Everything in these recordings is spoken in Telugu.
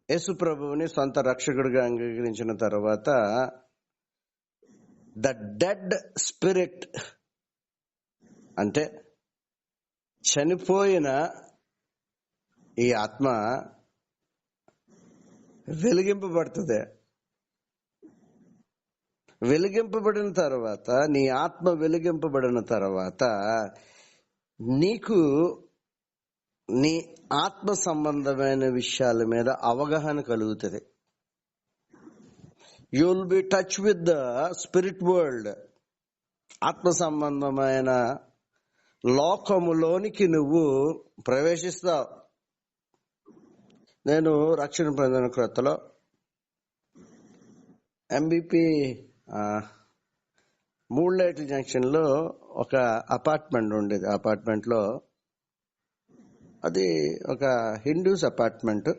యేసు ప్రభువుని సొంత రక్షకుడిగా అంగీకరించిన తర్వాత ద డెడ్ స్పిరిట్ అంటే చనిపోయిన ఈ ఆత్మ వెలిగింపబడుతుంది. వెలిగింపబడిన తర్వాత, నీ ఆత్మ వెలిగింపబడిన తర్వాత నీకు నీ ఆత్మ సంబంధమైన విషయాల మీద అవగాహన కలుగుతుంది. You will be touch with the spirit world. ఆత్మ సంబంధమైన లోకములోనికి నువ్వు ప్రవేశిస్తావు. నేను రక్షణ పొందిన క్రొత్తలో ఎంబీపీ మూడులైట్ల జంక్షన్ లో ఒక అపార్ట్మెంట్ ఉండేది. అపార్ట్మెంట్ లో అది ఒక హిందూస్ అపార్ట్మెంట్.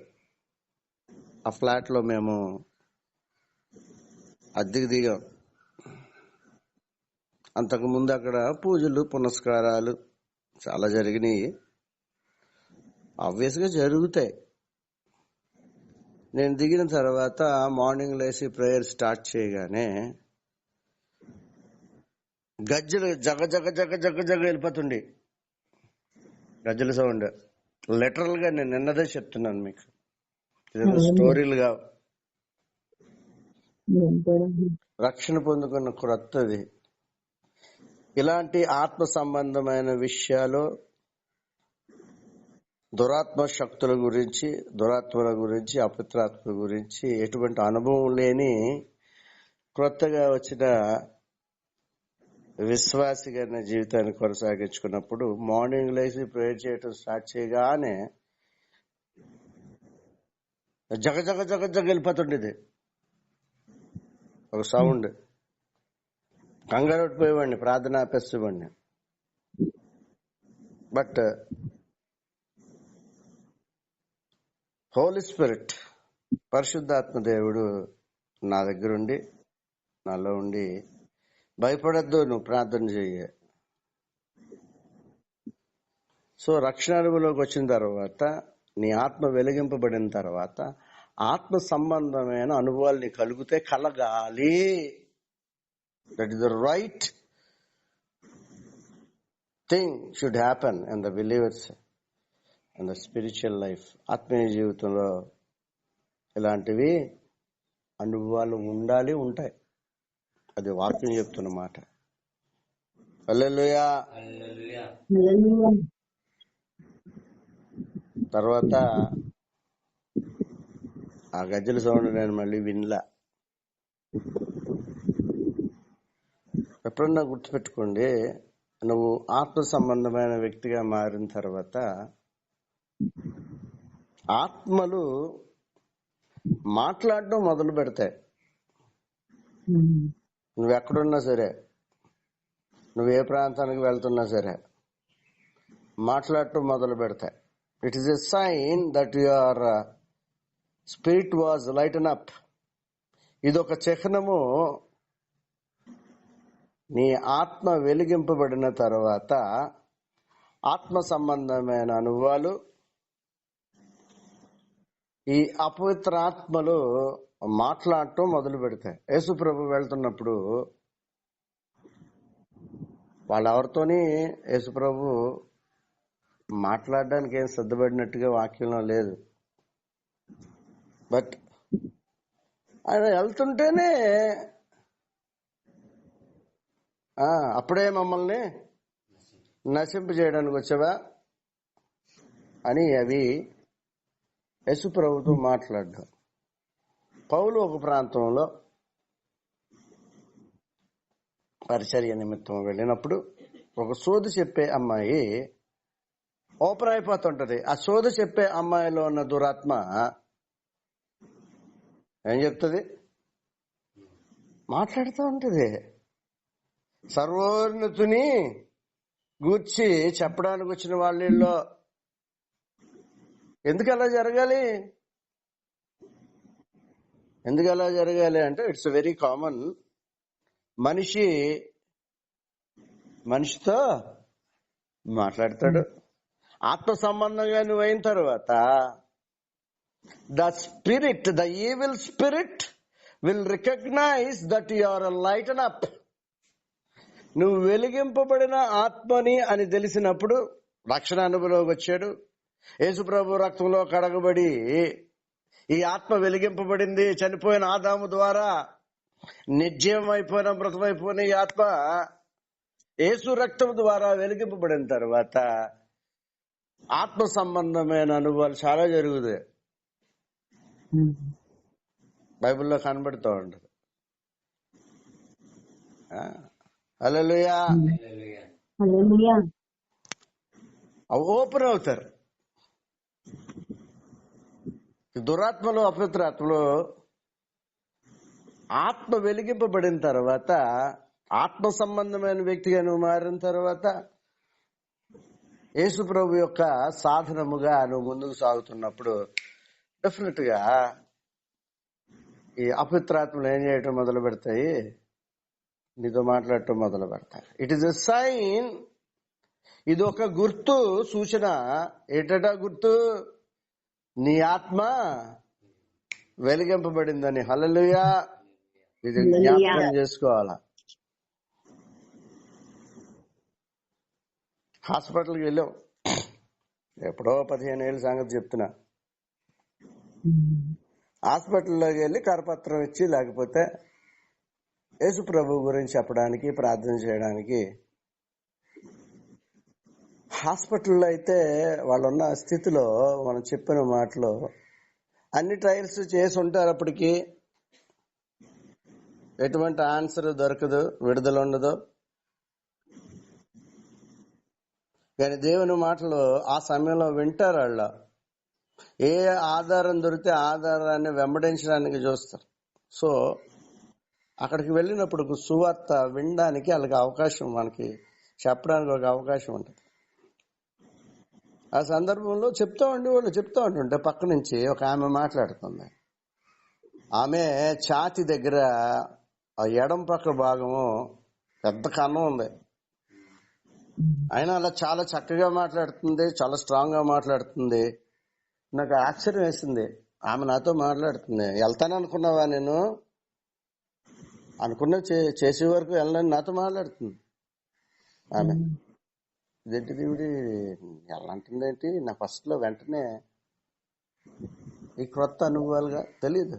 ఆ ఫ్లాట్ లో మేము అద్దెకు దిగాం. అంతకు ముందు అక్కడ పూజలు పునస్కారాలు చాలా జరిగినాయి. ఆబ్వియస్ గా జరుగుతాయి. నేను దిగిన తర్వాత మార్నింగ్ లేసి ప్రేయర్ స్టార్ట్ చేయగానే గజ్జలు జగ జగ జగ జగ జగ వెళ్ళిపోతుండే. గజ్జల సౌండ్ లిటరల్ గా నేను నిన్నదే చెప్తున్నాను మీకు. ఇదేదో స్టోరీలుగా. రక్షణ పొందుకున్న క్రొత్తది. ఇలాంటి ఆత్మ సంబంధమైన విషయాలు, దురాత్మ శక్తుల గురించి, దురాత్మల గురించి, అపవిత్రాత్మల గురించి ఎటువంటి అనుభవం లేని క్రొత్తగా వచ్చిన విశ్వాసిగా నా జీవితాన్ని కొనసాగించుకున్నప్పుడు మార్నింగ్ లేచి ప్రేయర్ చేయటం స్టార్ట్ చేయగానే జగ జగ జగ జగ వెళ్ళిపోతుండేది ఒక సౌండ్. కంగారు పడిపోయేవాడిని, ప్రార్థన ఆపేసేవాడిని. బట్ హోలీ స్పిరిట్, పరిశుద్ధాత్మ దేవుడు నా దగ్గర ఉండి, నాలో ఉండి, భయపడద్దు, నువ్వు ప్రార్థన చెయ్య. సో రక్షణ అనుభవంలోకి వచ్చిన తర్వాత, నీ ఆత్మ వెలిగింపబడిన తర్వాత ఆత్మ సంబంధమైన అనుభవాలు నీ కలిగితే కలగాలి. That is the right thing should happen in the believers in the spiritual life. ఆత్మీయ జీవితంలో ఇలాంటివి అనుభవాలు ఉండాలి, ఉంటాయి. అది వాక్యం చెప్తున్న మాట. హల్లెలూయా. తర్వాత ఆ గజ్జల సౌండ్ నేను మళ్ళీ వినలా. ఎప్పుడన్నా గుర్తుపెట్టుకోండి, నువ్వు ఆత్మ సంబంధమైన వ్యక్తిగా మారిన తర్వాత ఆత్మలు మాట్లాడడం మొదలు పెడతాయి. నువ్వు ఎక్కడున్నా సరే, నువ్వు ఏ ప్రాంతానికి వెళ్తున్నా సరే మాట్లాడటం మొదలు పెడతాయి. It is a sign that your spirit was lighten up. ఇదొక చిహ్నము. నీ ఆత్మ వెలిగింపబడిన తర్వాత ఆత్మ సంబంధమైన అనుభవాలు, ఈ అపవిత్ర ఆత్మలు మాట్లాడటం మొదలు పెడతాయి. యేసు ప్రభు వెళ్తున్నప్పుడు వాళ్ళెవరితోని యేసు ప్రభు మాట్లాడడానికి ఏం సిద్ధపడినట్టుగా వాక్యంలో లేదు. బట్ ఆయన వెళ్తుంటేనే అప్పుడే మమ్మల్ని నశింపు చేయడానికి వచ్చావా అని అవి యేసు ప్రభుతో మాట్లాడ్డాం. పౌలు ఒక ప్రాంతంలో పరిచర్య నిమిత్తం వెళ్ళినప్పుడు ఒక సోది చెప్పే అమ్మాయి ఓపెన్ అయిపోతుంటది. ఆ సోది చెప్పే అమ్మాయిలో ఉన్న దురాత్మ ఏం చెప్తుంది? మాట్లాడుతూ ఉంటది. సర్వోన్నతుని గూర్చి చెప్పడానికి వచ్చిన వాళ్ళలో ఎందుకు అలా జరగాలి? ఎందుకు అలా జరగాలి అంటే ఇట్స్ వెరీ కామన్. మనిషితో మాట్లాడతాడు. ఆత్మ సంబంధంగా నువ్వు అయిన తర్వాత The spirit, the evil spirit will recognize that you are lighten up. నువ్వు వెలిగింపబడిన ఆత్మని అని తెలిసినప్పుడు రక్షణ అనుభవంలోకి వచ్చాడు. యేసుప్రభు రక్తంలో కడగబడి ఈ ఆత్మ వెలిగింపబడింది. చనిపోయిన ఆదాము ద్వారా నిర్జీవం అయిపోయిన మృతమైపోయిన ఈ ఆత్మ యేసు రక్తం ద్వారా వెలిగింపబడిన తర్వాత ఆత్మ సంబంధమైన అనుభవాలు చాలా జరుగుతాయి. బైబిల్లో కనబడుతూ ఉంటుంది. హల్లెలూయా. ఓపెన్ అవుతారు. దురాత్మలు, అపవిత్రాత్మలు ఆత్మ వెలిగింపబడిన తర్వాత, ఆత్మ సంబంధమైన వ్యక్తిగా నువ్వు మారిన తర్వాత యేసు ప్రభు యొక్క సాధనముగా నువ్వు ముందుకు సాగుతున్నప్పుడు డెఫినెట్ గా ఈ అపవిత్రాత్మలు ఏం చేయటం మొదలు పెడతాయి, నీతో మాట్లాడటం మొదలు పెడతాయి. It is a sign. ఇది ఒక గుర్తు, సూచన. ఏంటట గుర్తు? నీ ఆత్మ వెలిగింపబడిందని. హల్లెలూయా. ఇది జ్ఞాపకం చేసుకోవాలా. హాస్పిటల్కి వెళ్ళాం, ఎప్పుడో 15 ఏళ్ళ సంగతి చెప్తున్నా. హాస్పిటల్లోకి వెళ్ళి కరపత్రం ఇచ్చి, లేకపోతే యేసు ప్రభు గురించి చెప్పడానికి, ప్రార్థన చేయడానికి. హాస్పిటల్లో అయితే వాళ్ళున్న స్థితిలో మనం చెప్పిన మాటలు అన్ని ట్రయల్స్ చేసి ఉంటారు. అప్పటికి ఎటువంటి ఆన్సర్ దొరకదు, విడుదల ఉండదు. కానీ దేవుని మాటలు ఆ సమయంలో వింటారు. వాళ్ళు ఏ ఆధారం దొరికితే ఆధారాన్ని వెంబడించడానికి చూస్తారు. సో అక్కడికి వెళ్ళినప్పుడు సువార్త వినడానికి వాళ్ళకి అవకాశం, మనకి చెప్పడానికి ఒక అవకాశం ఉంటుంది. ఆ సందర్భంలో చెప్తా ఉంటుంటే పక్క నుంచి ఒక ఆమె మాట్లాడుతుంది. ఆమె ఛాతి దగ్గర ఆ ఎడం పక్క భాగము పెద్ద కన్నం ఉంది. అయినా అలా చాలా చక్కగా మాట్లాడుతుంది, చాలా స్ట్రాంగ్ గా మాట్లాడుతుంది. నాకు ఆశ్చర్యం వేసింది. ఆమె నాతో మాట్లాడుతుంది. వెళ్తాను అనుకున్నావా? నేను అనుకున్న చేసే వరకు వెళ్ళని నాతో మాట్లాడుతుంది ఆమె. ఇదేంటి దేవుడి వెళ్ళంటుంది ఏంటి? నా ఫస్ట్ లో వెంటనే ఈ క్రొత్త అనుభవాలుగా తెలియదు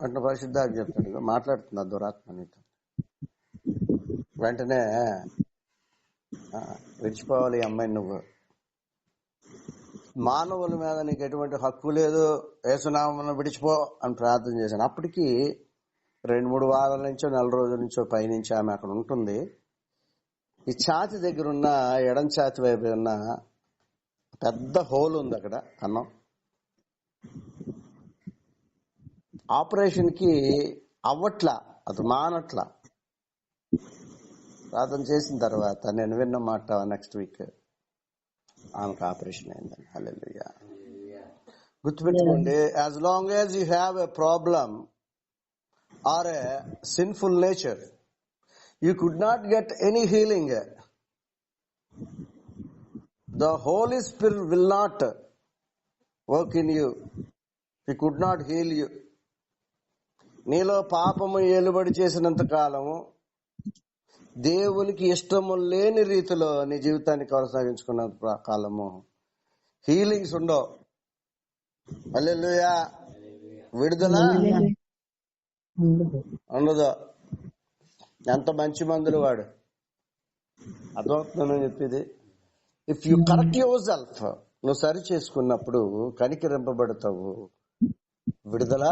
అంటే పరిశుద్ధాలు చెప్తాడు, మాట్లాడుతుంది ఆ దురాత్మ నీతో. వెంటనే విడిచిపోవాలి అమ్మాయి, నువ్వు మానవుల మీద నీకు ఎటువంటి హక్కు లేదు, యేసునామమున విడిచిపో అని ప్రార్థన చేశాను. అప్పటికి 2-3 వారాల నుంచో, 4 రోజుల నుంచో పైనుంచి ఆమె అక్కడ ఉంటుంది. ఈ ఛాతి దగ్గర ఉన్న ఎడం ఛాతి వైపు ఉన్న పెద్ద హోల్ ఉంది అక్కడ, కన్నం. ఆపరేషన్ కి అవ్వట్లా, అది మానట్లా. ప్రార్థన చేసిన తర్వాత నేను విన్న మాట, నెక్స్ట్ వీక్ ఆమెకు ఆపరేషన్ అయిందని. హల్లెలూయా. గుర్తుపెట్టుకోండి, as long as you have a problem or a sinful nature, you could not get any healing. The Holy Spirit will not work in you. He could not heal you. నీలో పాపము ఏలుబడి చేసినంత కాలము, దేవునికి ఇష్టము లేని రీతిలో నీ జీవితాన్ని కొనసాగించుకున్నంత కాలము హీలింగ్స్ ఉండవు. హల్లెలూయా. విడుదల ఉండదు. ఎంత మంచి మందులు వాడు. అర్థమవుతుందని చెప్పేది. If you correct your self, నువ్వు సరి చేసుకున్నప్పుడు కనికరింపబడతావు. విడుదల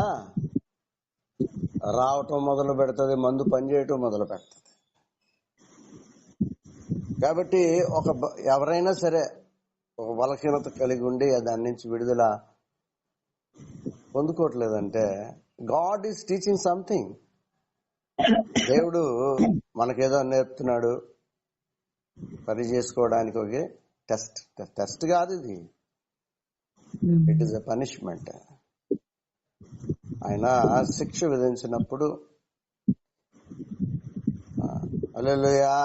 రావటం మొదలు పెడుతుంది, మందు పనిచేయటం మొదలు పెడుతుంది. కాబట్టి ఎవరైనా సరే ఒక బలహీనత కలిగి ఉండి దాని నుంచి విడుదల పొందుకోవట్లేదంటే, గాడ్ ఈస్ టీచింగ్ సంథింగ్. దేవుడు మనకేదో నేర్పుతున్నాడు, పని చేసుకోవడానికి. ఒక టెస్ట్ కాదు ఇది, ఇట్ ఈస్ ఎ పనిష్మెంట్. ఆయన శిక్ష విధించినప్పుడు, హల్లెలూయా.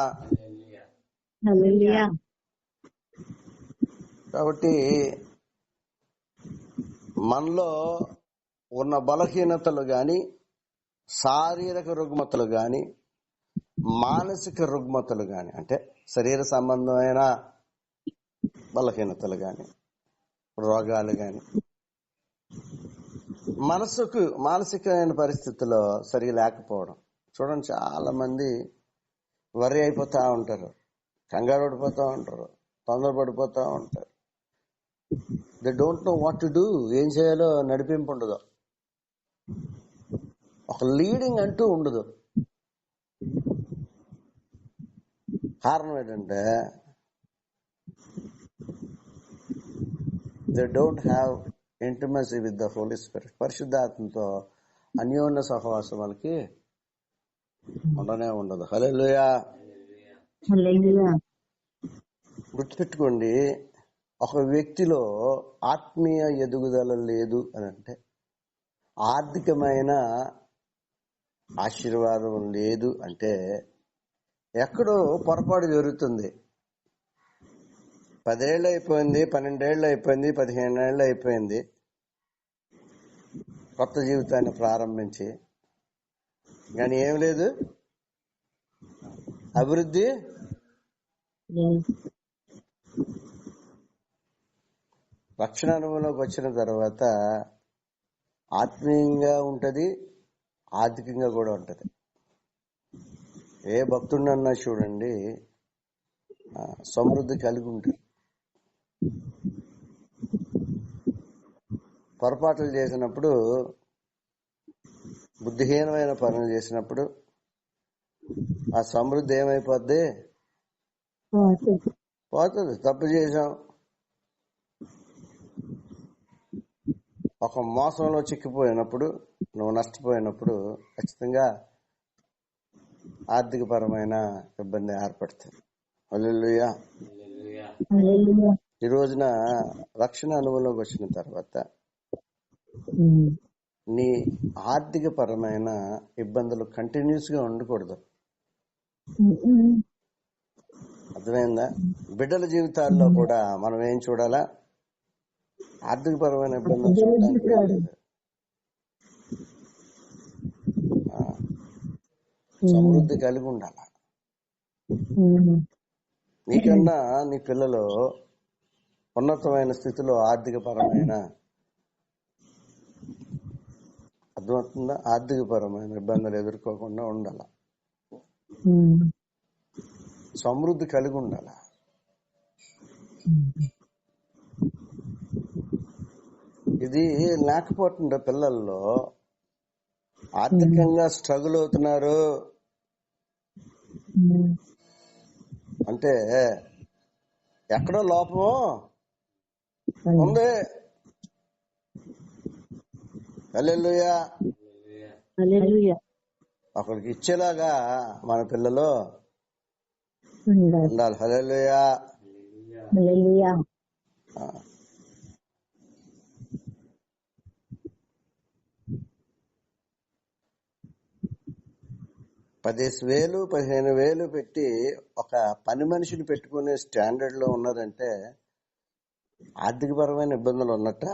కాబట్టి మనలో ఉన్న బలహీనతలు గాని, శారీరక రుగ్మతలు గాని, మానసిక రుగ్మతలు గాని, అంటే శరీర సంబంధమైన బలహీనతలు గాని, రోగాలు గాని, మానసికమైన పరిస్థితుల్లో సరిగా లేకపోవడం. చూడండి, చాలా మంది వరి అయిపోతా ఉంటారు, కంగారు పడిపోతా ఉంటారు, తొందరపడిపోతా ఉంటారు. They don't know what to do. ఏం చేయాలో నడిపింపు ఉండదు, ఒక లీడింగ్ అంటూ ఉండదు. కారణం ఏంటంటే they don't have intimacy with the Holy Spirit. పరిశుద్ధాత్మతో అన్యోన్య సహవాసం వాళ్ళకి ఉండనే ఉండదు. హల్లెలూయా. గుర్తుపెట్టుకోండి, ఒక వ్యక్తిలో ఆత్మీయ ఎదుగుదల లేదు అని అంటే, ఆర్థికమైన ఆశీర్వాదం లేదు అంటే, ఎక్కడో పొరపాటు జరుగుతుంది. 10 ఏళ్ళు అయిపోయింది, 12 ఏళ్ళు అయిపోయింది, 15 ఏళ్ళు అయిపోయింది కొత్త జీవితాన్ని ప్రారంభించి, కానీ ఏం లేదు, అభివృద్ధి. రక్షణ అనుభవంలోకి వచ్చిన తర్వాత ఆత్మీయంగా ఉంటది, ఆర్థికంగా కూడా ఉంటది. ఏ భక్తుడినన్నా చూడండి, సమృద్ధి కలిగి ఉంటారు. పొరపాట్లు చేసినప్పుడు, బుద్ధిహీనమైన పనులు చేసినప్పుడు ఆ సమృద్ధి ఏమైపోద్ది? పోతుంది. తప్పు చేసాం, ఒక మోసంలో చిక్కిపోయినప్పుడు, నువ్వు నష్టపోయినప్పుడు ఖచ్చితంగా ఆర్థిక పరమైన ఇబ్బంది ఏర్పడుతుంది. హల్లెలూయా. ఈ రోజున రక్షణ అనుభవంలోకి వచ్చిన తర్వాత నీ ఆర్థిక పరమైన ఇబ్బందులు కంటిన్యూస్ గా ఉండకూడదు. అర్థమైందా? బిడ్డల జీవితాల్లో కూడా మనం ఏం చూడాలా? ఆర్థిక పరమైన ఇబ్బందులు చూడడానికి లేదు. సమృద్ధి కలిగి ఉండాల. నీకన్నా నీ పిల్లలు ఉన్నతమైన స్థితిలో ఆర్థిక పరమైన, అర్థమవుతుందా, ఆర్థిక పరమైన ఇబ్బందులు ఎదుర్కోకుండా ఉండాల. సమృద్ధి కలిగి ఉండాల. ఇది లేకపోతుండే పిల్లల్లో ఆర్థికంగా స్ట్రగుల్ అవుతున్నారు అంటే ఎక్కడో లోపము ఉంది. హల్లెలూయా. ఒకరికి ఇచ్చేలాగా మన పిల్లలు ఉండాలి. హల్లెలూయా. 10,000 15,000 పెట్టి ఒక పని మనిషిని పెట్టుకునే స్టాండర్డ్ లో ఉన్నారంటే ఆర్థిక పరమైన ఇబ్బందులు ఉన్నట్ట.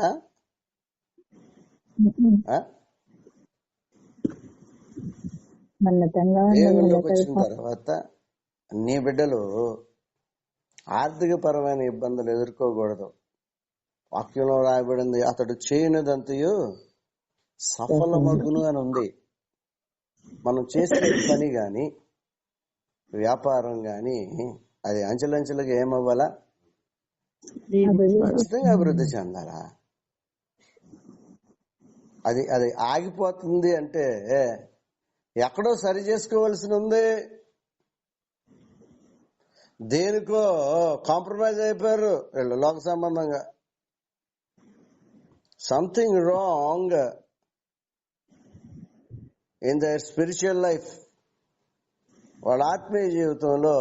దేవుళ్ళలోకి వచ్చిన తర్వాత నీ బిడ్డలు ఆర్థిక పరమైన ఇబ్బందులు ఎదుర్కోకూడదు. వాక్యంలో రాయబడింది, అతడు చేయనిదంతయు సఫలమగును అని ఉంది. మనం చేసే పని గాని, వ్యాపారం గాని, అది అంచెలంచెలుగా ఏమవ్వాలా? ఖచ్చితంగా అభివృద్ధి చెందాలా. అది అది ఆగిపోతుంది అంటే ఎక్కడో సరి చేసుకోవాల్సి ఉంది. దేనికో కాంప్రమైజ్ అయిపోయారు వీళ్ళు లోక సంబంధంగా. Something wrong in their spiritual life. వాళ్ళ ఆత్మీయ జీవితంలో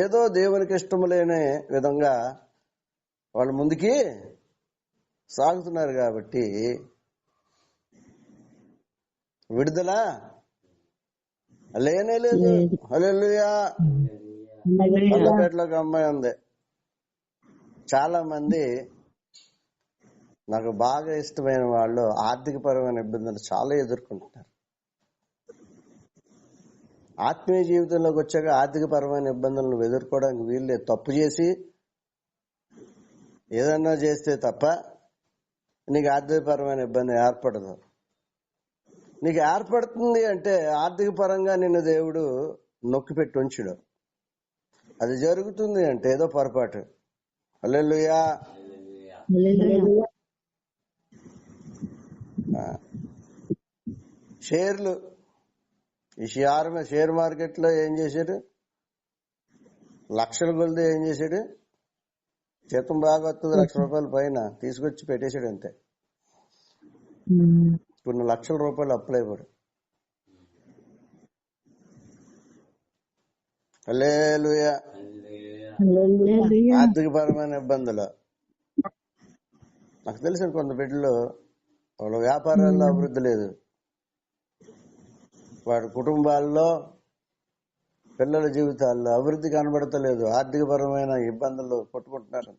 ఏదో దేవునికి ఇష్టం లేని విధంగా వాళ్ళు ముందుకి సాగుతున్నారు. కాబట్టి విడుదల లేనే లేదు. హల్లెలూయా. పల్లపేటలోకి అమ్మాయి ఉంది. చాలా మంది నాకు బాగా ఇష్టమైన వాళ్ళు ఆర్థిక పరమైన ఇబ్బందులు చాలా ఎదుర్కొంటున్నారు. ఆత్మీయ జీవితంలోకి వచ్చాక ఆర్థిక పరమైన ఇబ్బందులను ఎదుర్కోవడానికి వీళ్ళే తప్పు చేసి ఏదన్నా చేస్తే తప్ప నీకు ఆర్థికపరమైన ఇబ్బంది ఏర్పడదు. నీకు ఏర్పడుతుంది అంటే ఆర్థిక పరంగా నిన్ను దేవుడు నొక్కిపెట్టి ఉంచడు. అది జరుగుతుంది అంటే ఏదో పొరపాటు. హల్లెలూయా. షేర్లు, ఈ షేర్ మార్కెట్ లో ఏం చేశాడు? లక్షల కొలది ఏం చేశాడు? జీతం బాగా వస్తుంది, ₹1,00,000 పైన తీసుకొచ్చి పెట్టేశాడు. అంతే, కొన్ని లక్షల రూపాయలు అప్లై పడు. హల్లెలూయా. ఆర్థిక పరమైన ఇబ్బందులు నాకు తెలిసిన కొంత బిడ్డలు వాళ్ళ వ్యాపారాల్లో అభివృద్ధి లేదు, వాడి కుటుంబాల్లో పిల్లల జీవితాల్లో అభివృద్ధి కనబడతలేదు, ఆర్థిక పరమైన ఇబ్బందులు కొట్టుకుంటున్నారు.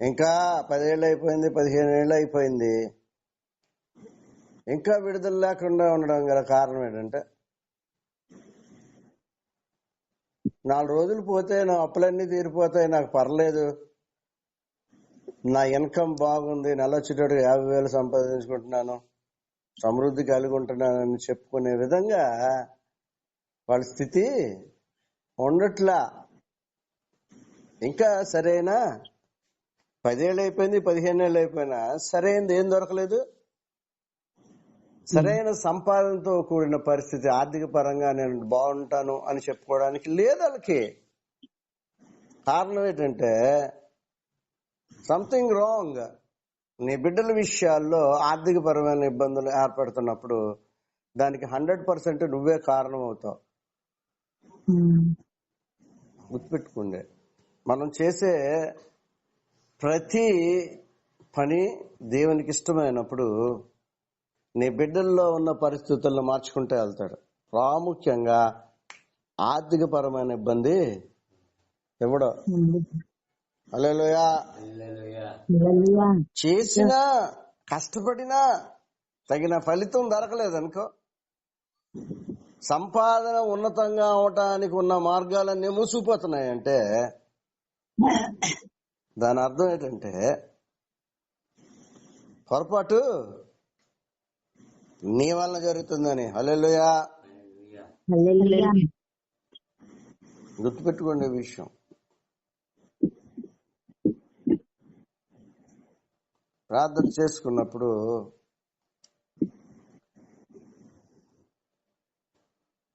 ఇంకా 10 ఏళ్ళు అయిపోయింది, 15 ఏళ్ళు అయిపోయింది, ఇంకా విడుదల లేకుండా ఉండడం గల కారణం ఏంటంటే 4 రోజులు పోతే నా అప్పులన్నీ తీరిపోతాయి, నాకు పర్లేదు, నా ఇన్కమ్ బాగుంది, నెల వచ్చేటప్పుడు 50,000 సంపాదించుకుంటున్నాను, సమృద్ధి కలిగి ఉంటున్నానని చెప్పుకునే విధంగా వాళ్ళ స్థితి ఉండట్లా. ఇంకా సరైన 10 ఏళ్ళు అయిపోయింది, 15 ఏళ్ళు అయిపోయినా సరైనది ఏం దొరకలేదు. సరైన సంపాదనతో కూడిన పరిస్థితి, ఆర్థిక పరంగా నేను బాగుంటాను అని చెప్పుకోవడానికి లేదు వాళ్ళకి. కారణం ఏంటంటే సంథింగ్ రాంగ్. నీ బిడ్డల విషయాల్లో ఆర్థిక పరమైన ఇబ్బందులు ఏర్పడుతున్నప్పుడు దానికి 100% నువ్వే కారణం అవుతావు. గుర్తుపెట్టుకుండే, మనం చేసే ప్రతి పని దేవునికి ఇష్టమైనప్పుడు నీ బిడ్డల్లో ఉన్న పరిస్థితులను మార్చుకుంటూ వెళ్తాడు. ప్రాముఖ్యంగా ఆర్థిక పరమైన ఇబ్బంది ఇవ్వడం. హల్లెలూయా. చేసినా కష్టపడినా తగిన ఫలితం దొరకలేదనుకో, సంపాదన ఉన్నతంగా అవటానికి ఉన్న మార్గాలన్నీ మూసిపోతున్నాయంటే దాని అర్థం ఏంటంటే పొరపాటు నీ వలన జరుగుతుందని. హల్లెలూయా. గుర్తుపెట్టుకోండి ఈ విషయం. ప్రార్థన చేసుకున్నప్పుడు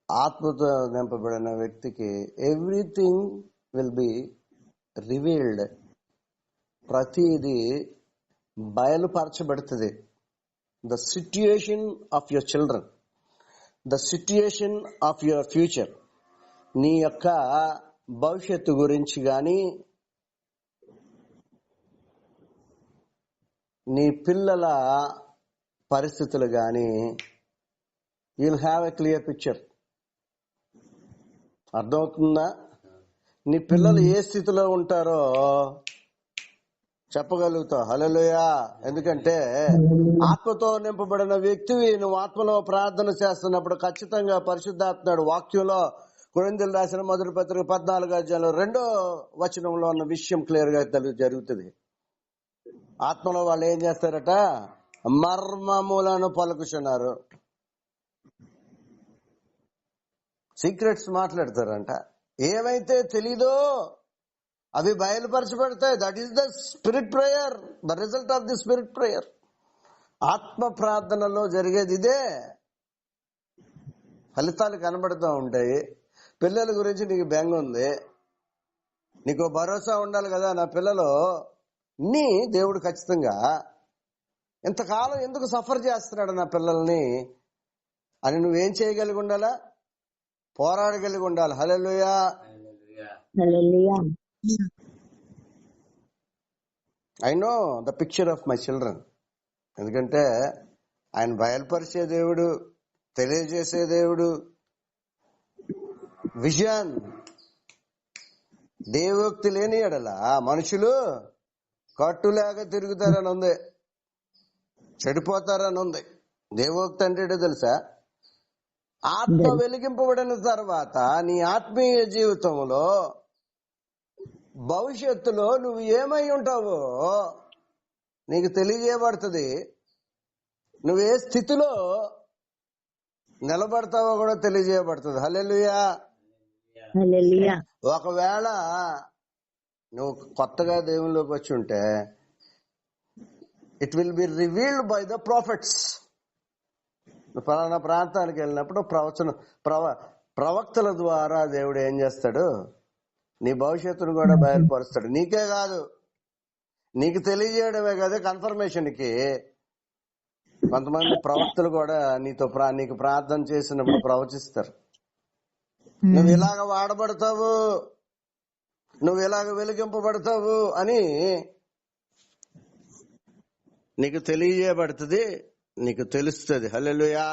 ఆత్మతో నింపబడిన వ్యక్తికి ఎవ్రీథింగ్ విల్ బి రివీల్డ్. ప్రతిదీ బయలుపరచబడుతుంది. The situation of your children, the situation of your future, నీ యొక్క భవిష్యత్తు గురించి గాని, నీ పిల్లల పరిస్థితులు గాని, you'll have a clear picture. అర్థమవుతుందా? నీ పిల్లలు ఏ స్థితిలో ఉంటారో చెప్పగలుగుతావు. హల్లెలూయా. ఎందుకంటే ఆత్మతో నింపబడిన వ్యక్తివి. నువ్వు ఆత్మలో ప్రార్థన చేస్తున్నప్పుడు ఖచ్చితంగా పరిశుద్ధాత్ముడు వాక్యంలో కొరింథీయులకు రాసిన మొదటి పత్రిక 14 ఉన్న విషయం క్లియర్ గా జరుగుతుంది. ఆత్మలో వాళ్ళు ఏం చేస్తారట? మర్మములను పలుకుచున్నారు, సీక్రెట్స్ మాట్లాడతారంట. ఏమైతే తెలీదో అవి బయలుపరచబడతాయి. That is the spirit prayer, the result of the spirit prayer. ఆత్మ ప్రార్థనలో జరిగేది ఇదే. ఫలితాలు కనబడుతూ ఉంటాయి. పిల్లల గురించి నీకు బెంగ ఉంది, నీకు భరోసా ఉండాలి కదా, నా పిల్లలు నీ దేవుడు ఖచ్చితంగా ఇంతకాలం ఎందుకు సఫర్ చేస్తున్నాడు నా పిల్లల్ని అని నువ్వేం చేయగలిగి ఉండాలా? పోరాడగలిగి ఉండాలి. Hallelujah. I know the picture of my children. ఎందుకంటే ఆయన బయలుపరిచే దేవుడు, తెలియజేసే దేవుడు. విజన్, దేవోక్తి లేని ఎడల మనుషులు కట్టులేక తిరుగుతారని ఉంది. చెడిపోతారని ఉంది. దేవోక్తి అంటే తెలుసా? ఆత్మ వెలిగింపబడిన తర్వాత నీ ఆత్మీయ జీవితంలో భవిష్యత్తులో నువ్వు ఏమై ఉంటావో నీకు తెలియజేయబడుతుంది. నువ్వు ఏ స్థితిలో నిలబడతావో కూడా తెలియజేయబడుతుంది. హల్లెలూయా. ఒకవేళ నువ్వు కొత్తగా దేవునిలోకి వచ్చి ఉంటే it will be revealed by the profits. ఫలానా ప్రాంతానికి వెళ్ళినప్పుడు ప్రవక్తల ద్వారా దేవుడు ఏం చేస్తాడు? నీ భవిష్యత్తును కూడా బయలుపరుస్తాడు. నీకే కాదు, నీకు తెలియజేయడమే కదా, కన్ఫర్మేషన్ కి కొంతమంది ప్రవక్తలు కూడా నీకు ప్రార్థన చేసినప్పుడు ప్రవచిస్తారు. నువ్వు ఇలాగ వాడబడతావు, నువ్వు ఇలాగ వెలిగింపబడతావు అని నీకు తెలియజేయబడుతుంది, నీకు తెలుస్తుంది. హల్లెలూయా.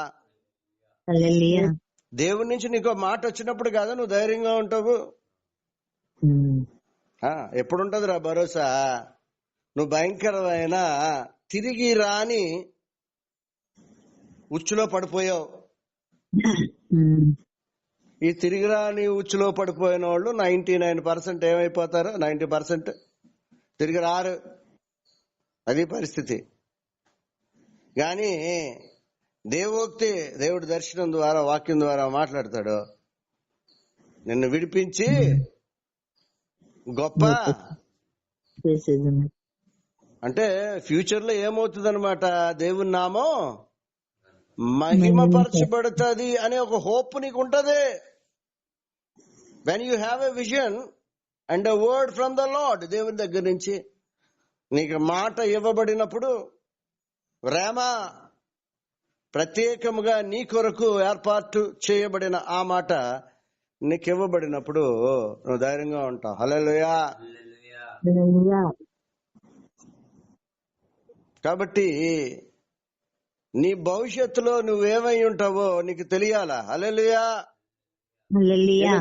దేవుడి నుంచి నీకు మాట వచ్చినప్పుడు కదా నువ్వు ధైర్యంగా ఉంటావు. ఎప్పుడుంటది రా భరోసా? నువ్వు భయంకరమైన తిరిగి రాని ఉచ్చులో పడిపోయావు. ఈ తిరిగి రాని ఉచ్చులో పడిపోయిన వాళ్ళు 99% ఏమైపోతారు? 90% తిరిగి రారు. అది పరిస్థితి. కానీ దేవోక్తి, దేవుడి దర్శనం ద్వారా, వాక్యం ద్వారా మాట్లాడతాడు. నిన్ను విడిపించి గొప్ప అంటే ఫ్యూచర్ లో ఏమవుతుంది అనమాట? దేవుని నామం మహిమపరచబడుతుంది అనే ఒక హోప్ నీకు ఉంటది. When you have a vision and a word from the lord, దేవుని దగ్గర నుంచి నీకు మాట ఇవ్వబడినప్పుడు, ప్రేమ ప్రత్యేకముగా నీ కొరకు ఏర్పాటు చేయబడిన ఆ మాట నీకు ఇవ్వబడినప్పుడు నువ్వు ధైర్యంగా ఉంటావు. హల్లెలూయా. కాబట్టి నీ భవిష్యత్తులో నువ్వేమై ఉంటావో నీకు తెలియాలా? హల్లెలూయా.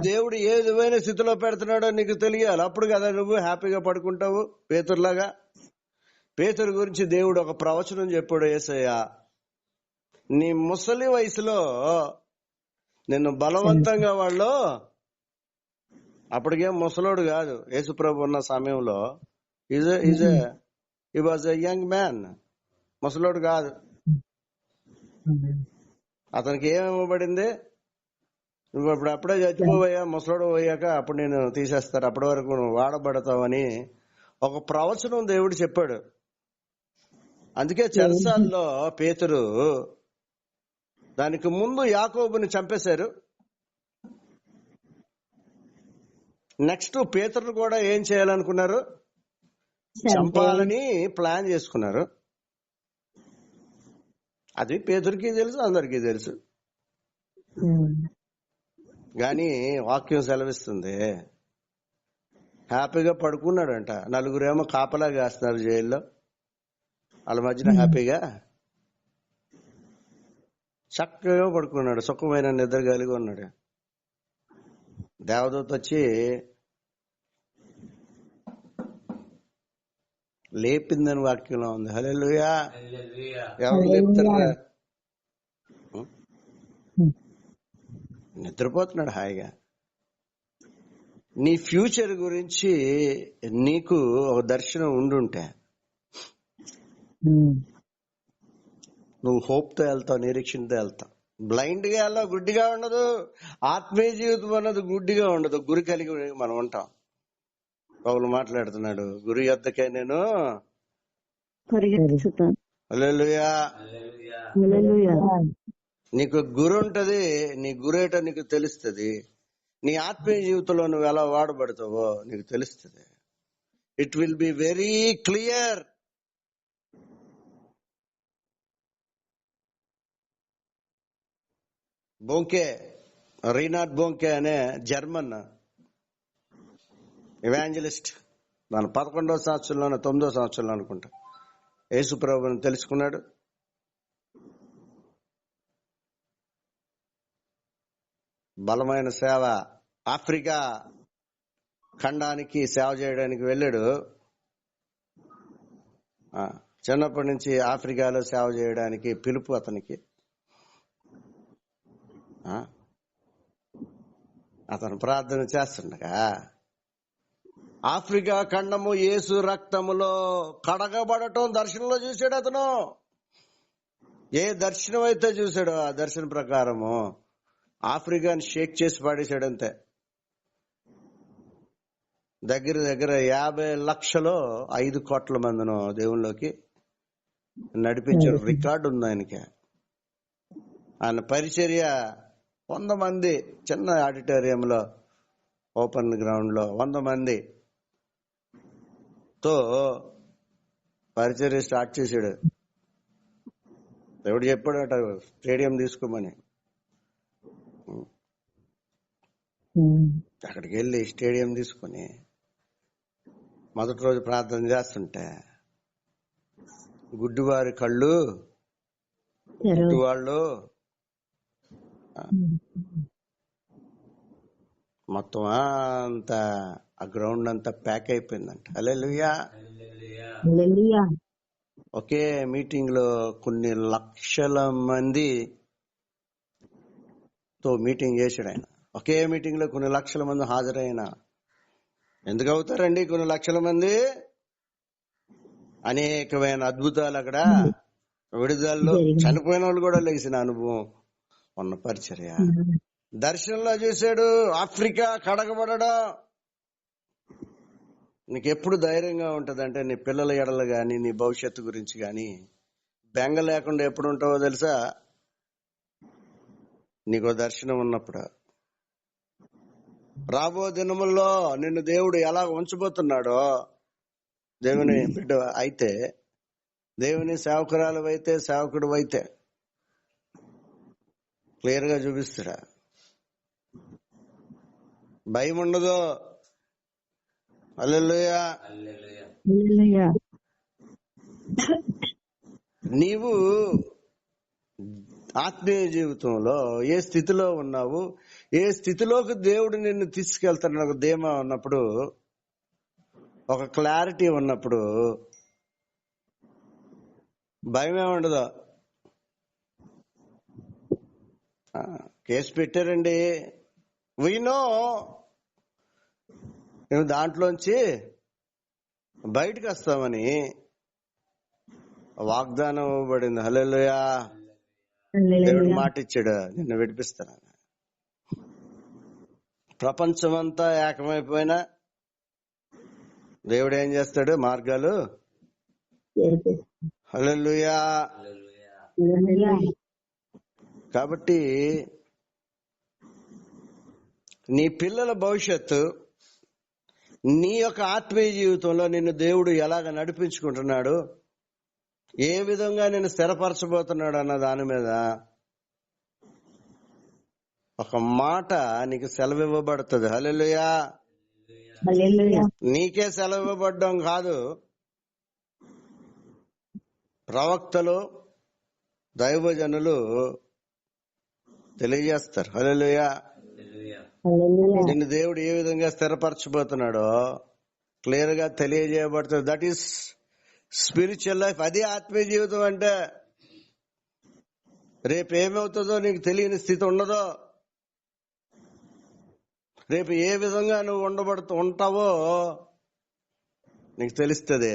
దేవుడు ఏ విధమైన స్థితిలో పెడుతున్నాడో నీకు తెలియాలి. అప్పుడు కదా నువ్వు హ్యాపీగా పడుకుంటావు. పేతురులాగా. పేతురు గురించి దేవుడు ఒక ప్రవచనం చెప్పాడు. యేసయ్య, నీ ముసలి వయసులో నిన్ను బలవంతంగా వాళ్ళు, అప్పటికేం ముసలోడు కాదు యేసుప్రభు ఉన్న సమయంలో, హి వాజ్ ఎ యంగ్ మ్యాన్, ముసలోడు కాదు. అతనికి ఏమివ్వబడింది? నువ్వు ఇప్పుడు అప్పుడే చచ్చిపోయా, ముసలోడు పోయాక అప్పుడు నేను తీసేస్తారు, అప్పటి వరకు నువ్వు వాడబడతావని ఒక ప్రవచనం దేవుడు చెప్పాడు. అందుకే చెరసాల్లో పేతురు, దానికి ముందు యాకోబుని చంపేశారు. నెక్స్ట్ పేతురును కూడా ఏం చేయాలనుకున్నారు? చంపాలని ప్లాన్ చేసుకున్నారు. అది పేతురికి తెలుసు, అందరికీ తెలుసు. గాని వాక్యం సెలవిస్తుంది, హ్యాపీగా పడుకున్నాడంట. నలుగురేమో కాపలా కాస్తున్నారు జైల్లో, వాళ్ళ మధ్యన హ్యాపీగా చక్కగా పడుకున్నాడు, సుఖమైన నిద్ర కలిగి ఉన్నాడు. దేవదూత వచ్చి లేపిందని వాక్యంలో ఉంది. హల్లెలూయా. ఎవరు లేపుతారా? నిద్రపోతున్నాడు హాయిగా. నీ ఫ్యూచర్ గురించి నీకు ఒక దర్శనం ఉండుంటే నువ్వు హోప్ తో వెళ్తావు, నిరీక్షణతో వెళ్తావు. బ్లైండ్ గా వెళ్ళావు, గుడ్డిగా ఉండదు. ఆత్మీయ జీవితం అన్నది గుడ్డిగా ఉండదు, గురి కలిగి మనం ఉంటాం. పౌలు మాట్లాడుతున్నాడు, గురి యొద్దకే నేను హల్లెలూయా. నీకు గురి ఉంటది, నీ గురేటో నీకు తెలుస్తుంది. నీ ఆత్మీయ జీవితంలో నువ్వు ఎలా వాడబడతావో నీకు తెలుస్తుంది. It will be very clear. Bonnke, Reinhard Bonnke అనే జర్మన్ ఎవాంజలిస్ట్, మన 11వ సంవత్సరంలోనే 9వ సంవత్సరంలో అనుకుంటా యేసు ప్రభువుని తెలుసుకున్నాడు. బలమైన సేవ, ఆఫ్రికా ఖండానికి సేవ చేయడానికి వెళ్ళాడు. చిన్నప్పటి నుంచి ఆఫ్రికాలో సేవ చేయడానికి పిలుపు అతనికి. అతను ప్రార్థన చేస్తుండగా ఆఫ్రికా ఖండము యేసు రక్తములో కడగబడటం దర్శనంలో చూశాడు అతను. ఏ దర్శనం అయితే చూశాడో ఆ దర్శనం ప్రకారము ఆఫ్రికాని షేక్ చేసి పాడేశాడు అంతే. దగ్గర దగ్గర 50 లక్షలో 5 కోట్ల మందిను దేవుళ్ళలోకి నడిపించిన రికార్డు ఉంది ఆయనకి. ఆయన పరిచర్య 100 మంది, చిన్న ఆడిటోరియంలో ఓపెన్ గ్రౌండ్ లో 100 మందితో పరిచర్య స్టార్ట్ చేశాడు. దేవుడు చెప్పాడట స్టేడియం తీసుకోమని. అక్కడికి వెళ్ళి స్టేడియం తీసుకుని మొదటి రోజు ప్రార్థన చేస్తుంటే గుడ్డివారి కళ్ళు, గుడ్డివాళ్ళు మొత్తం అంతా ఆ గ్రౌండ్ అంతా ప్యాక్ అయిపోయిందంట. హల్లెలూయా. ఒకే మీటింగ్ లో కొన్ని లక్షల మందితో మీటింగ్ చేశాడు ఆయన. ఒకే మీటింగ్ లో కొన్ని లక్షల మంది హాజరైన. ఎందుకు అవుతారండి కొన్ని లక్షల మంది? అనేకమైన అద్భుతాలు అక్కడ, విడుదలలో చనిపోయిన వాళ్ళు కూడా లేచిన అనుభవం ఉన్న పరిచర్య. దర్శనంలో చూశాడు ఆఫ్రికా కడగబడడం. నీకు ఎప్పుడు ధైర్యంగా ఉంటదంటే నీ పిల్లల ఎడలు గాని నీ భవిష్యత్తు గురించి గాని బెంగ లేకుండా ఎప్పుడు ఉంటావో తెలుసా? నీకు దర్శనం ఉన్నప్పుడు. రాబో దినముల్లో నిన్ను దేవుడు ఎలా ఉంచబోతున్నాడో, దేవుని బిడ్డ అయితే, దేవుని సేవకురాలు అయితే, సేవకుడు అయితే క్లియర్ గా చూపిస్తాడా. భయం ఉండదు. హల్లెలూయా. నీవు ఆత్మీయ జీవితంలో ఏ స్థితిలో ఉన్నావు, ఏ స్థితిలోకి దేవుడు నిన్ను తీసుకెళ్తాడు ఒక ధీమా ఉన్నప్పుడు, ఒక క్లారిటీ ఉన్నప్పుడు భయమే ఉండదు. కేసు పెట్టారండి, వీనో నువ్వు దాంట్లోంచి బయటకు వస్తామని వాగ్దానం ఇవ్వబడింది. హల్లెలూయా. దేవుడు మాట ఇచ్చాడు, నిన్ను విడిపిస్తాను. ప్రపంచమంతా ఏకమైపోయినా దేవుడు ఏం చేస్తాడు? మార్గాలు. హల్లెలూయా. కాబట్టి నీ పిల్లల భవిష్యత్తు, నీ యొక్క ఆత్మీయ జీవితంలో నిన్ను దేవుడు ఎలాగ నడిపించుకుంటున్నాడు, ఏ విధంగా నేను స్థిరపరచబోతున్నాడు అన్న దాని మీద ఒక మాట నీకు సెలవు ఇవ్వబడుతుంది. హల్లెలూయా. నీకే సెలవు ఇవ్వబడ్డం కాదు, ప్రవక్తలు, దైవజనులు తెలియజేస్తారు. హల్లెలూయా. నిన్ను దేవుడు ఏ విధంగా స్థిరపరచబోతున్నాడో క్లియర్ గా తెలియజేయబడుతుంది. That is spiritual life. అది ఆత్మీయ జీవితం అంటే. రేపు ఏమవుతుందో నీకు తెలియని స్థితి ఉండదు. రేపు ఏ విధంగా నువ్వు ఉంటావో నీకు తెలుస్తుంది.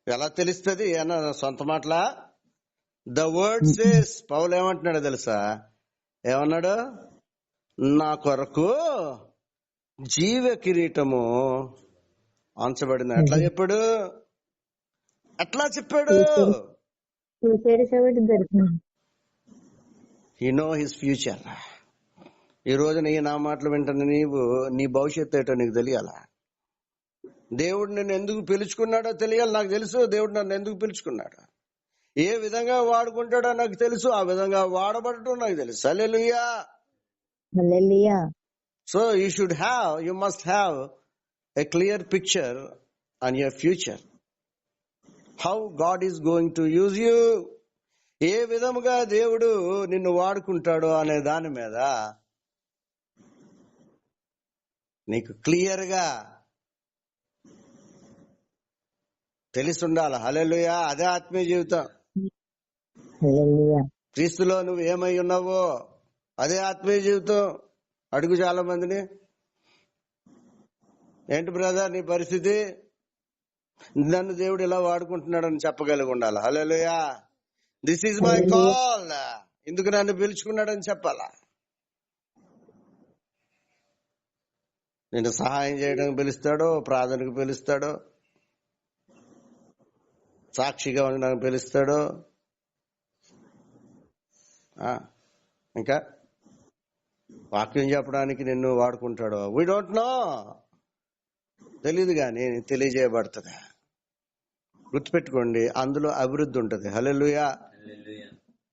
ఎలా తెలుస్తుంది అన్న సొంత మాటలా? The word says. పౌలు ఏమంటున్నాడో తెలుసా? ఏమన్నాడు? నా కొరకు జీవ కిరీటము అంచబడింది. ఎట్లా చెప్పాడు? He know his future. ఈ రోజు నా మాటలు వింటున్న నీవు, నీ భవిష్యత్తు ఏంటో నీకు తెలియాలా? దేవుడు నిన్ను ఎందుకు పిలుచుకున్నాడో తెలియాలి. నాకు తెలుసు దేవుడు నన్ను ఎందుకు పిలుచుకున్నాడు, ఏ విధంగా వాడుకుంటాడో నాకు తెలుసు, ఆ విధంగా వాడబడటం నాకు తెలుసు. Hallelujah. So you must have a clear picture on your future. How God is going to use you, ఏ విధముగా దేవుడు నిన్ను వాడుకుంటాడో అనే దాని మీద నీకు క్లియర్ గా తెలిసి ఉండాలి. హల్లెలూయా. అదే ఆత్మీయ జీవితం. హల్లెలూయా. క్రీస్తులో నువ్వు ఏమై ఉన్నావో అదే ఆత్మీయ జీవితం. అడుగు చాలా మందిని, ఏంటి బ్రదర్ నీ పరిస్థితి, నన్ను దేవుడు ఇలా వాడుకుంటున్నాడని చెప్పగలిగి ఉండాలి. హల్లెలూయా. దిస్ ఈజ్ మై కాల్, ఎందుకు నన్ను పిలుచుకున్నాడని చెప్పాలా. నేను సహాయం చేయడానికి పిలుస్తాడో, ప్రార్థనకు పిలుస్తాడో, సాక్షిగా ఉండడానికి పిలుస్తాడో, ఇంకా వాక్యం చెప్పడానికి నిన్ను వాడుకుంటాడో వీ డోంట్ నో. తెలీదు గాని తెలియజేయబడుతుంది. గుర్తుపెట్టుకోండి, అందులో అభివృద్ధి ఉంటది. హల్లెలూయా.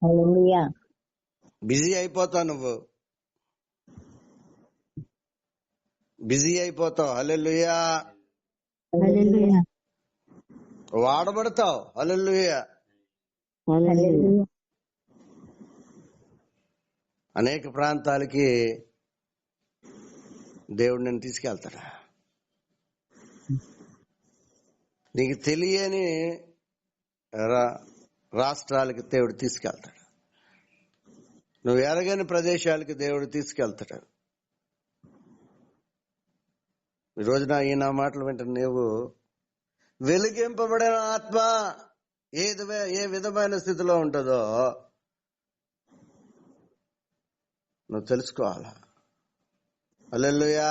హల్లెలూయా. బిజీ అయిపోతావు, నువ్వు బిజీ అయిపోతావు. హల్లెలూయా. హల్లెలూయా. వాడబడతావు. హల్లెలూయా. హల్లెలూయా. అనేక ప్రాంతాలకి దేవుడు నేను తీసుకెళ్తాడు. నీకు తెలియని రాష్ట్రాలకి దేవుడు తీసుకెళ్తాడు. నువ్వు ఎరగని ప్రదేశాలకి దేవుడు తీసుకెళ్తాడు. ఈ రోజున ఈ నా మాటలు వింటున్న నీవు వెలిగింపబడిన ఆత్మ ఏ విధమైన స్థితిలో ఉంటుందో నువ్వు తెలుసుకోవాలా. హల్లెలూయా.